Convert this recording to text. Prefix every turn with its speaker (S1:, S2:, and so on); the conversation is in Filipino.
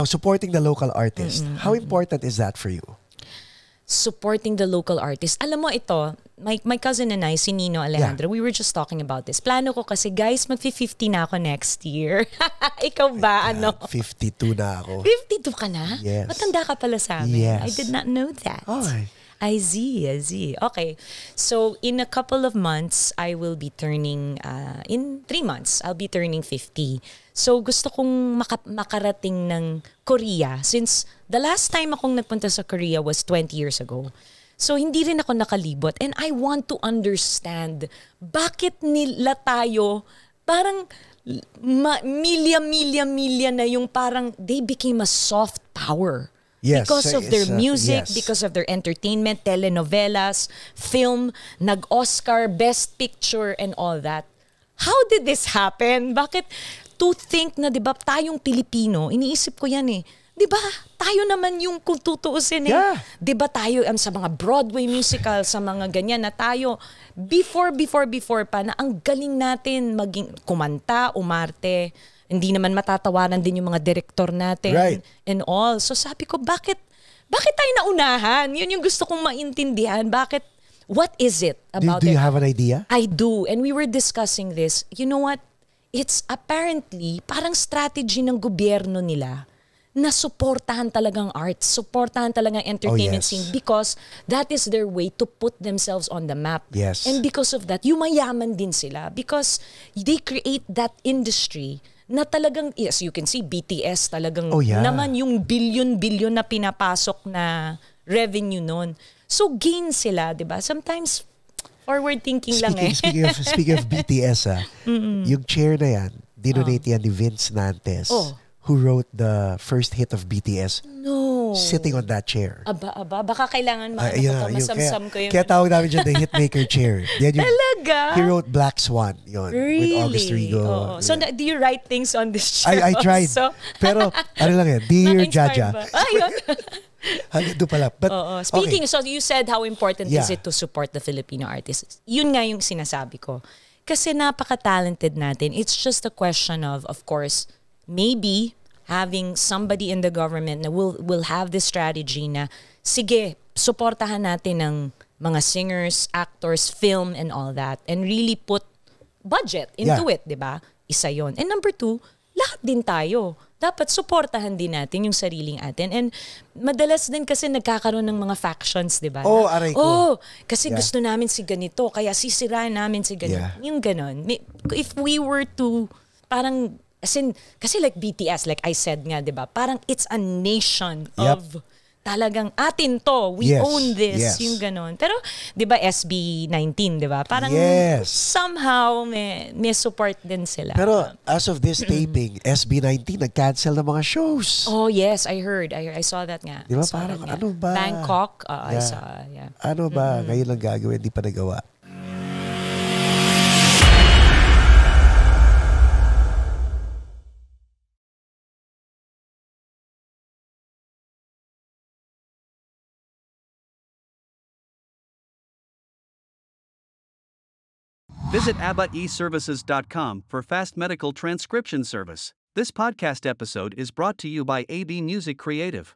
S1: Supporting the local artist, how important is that for you?
S2: Supporting the local artist. Alam mo ito, my cousin and I, si Nino Alejandro, we were just talking about this. Plano ko kasi, guys, magfi-50 na ako next year. Ikaw ba, ano?
S1: 52 na ako.
S2: 52 ka na?
S1: Yes.
S2: Matanda ka pala sa amin.
S1: Yes.
S2: I did not know that.
S1: Oh,
S2: I see. Okay. So, in a couple of months, I will be turning, in 3 months, I'll be turning 50. So, gusto kong makarating ng Korea since the last time akong nagpunta sa Korea was 20 years ago. So, hindi rin ako nakalibot. And I want to understand bakit nila tayo parang milya na yung parang they became a soft power.
S1: Yes,
S2: because of their music,
S1: yes.
S2: because of their entertainment, telenovelas, film, nag-Oscar, Best Picture, and all that. How did this happen? Bakit to think na, di ba, tayong Pilipino, iniisip ko yan eh, di ba, tayo naman yung kung tutuusin eh.
S1: Yeah.
S2: Di ba tayo sa mga Broadway musical, sa mga ganyan na tayo, before pa na ang galing natin maging kumanta, umarte, hindi naman matatawanan din yung mga direktor natin
S1: right.
S2: and all. So sabi ko, bakit tayo naunahan? Yun yung gusto kong maintindihan. Bakit, what is it about
S1: Do you have an idea?
S2: I do. And we were discussing this. You know what? It's apparently parang strategy ng gobyerno nila na suportahan talagang arts, suportahan talagang entertainment scene because that is their way to put themselves on the map.
S1: Yes.
S2: And because of that, yumayaman din sila because they create that industry na talagang, yes, you can see BTS talagang naman yung billion na pinapasok na revenue nun. So gain sila, di ba? Sometimes forward thinking lang eh.
S1: Speaking of BTS, yung chair na yan, dinonate yan ni Vince Nantes, who wrote the first hit of BTS. No. Sitting on that chair.
S2: Aba, baka kailangan masamsam ko yung...
S1: Kaya tawag namin dyan the hitmaker chair.
S2: Talaga?
S1: He wrote Black Swan, yun,
S2: really?
S1: with August Rigo.
S2: Oh. So do you write things on this chair?
S1: I tried.
S2: Also?
S1: Pero, ano lang yan, Dear Jaja.
S2: Ayun.
S1: Hanggang pala. But,
S2: speaking, so you said how important is it to support the Filipino artists. Yun nga yung sinasabi ko. Kasi napaka-talented natin. It's just a question of course, maybe having somebody in the government na will have this strategy na, sige, suportahan natin ng mga singers, actors, film, and all that. And really put budget into it, di ba? Isa yon. And number 2, lahat din tayo. Dapat suportahan din natin yung sariling atin. And madalas din kasi nagkakaroon ng mga factions, di ba?
S1: Aray ko.
S2: Kasi gusto namin si ganito, kaya sisirain namin si ganito. Yung ganon. If we were to, parang, kasi like BTS, like I said nga, di ba? Parang it's a nation of talagang atin to. We own this. Yung ganon. Pero, di ba SB 19, di ba? Parang somehow may support din sila.
S1: Pero as of this taping, SB 19 nag-cancel ng mga shows.
S2: Oh yes, I heard. I saw that nga.
S1: Di ba? Parang ano ba?
S2: Bangkok. I saw,
S1: Ano ba? Ngayon lang gagawin, di pa nagawa.
S3: Visit ABBAeServices.com for fast medical transcription service. This podcast episode is brought to you by AB Music Creative.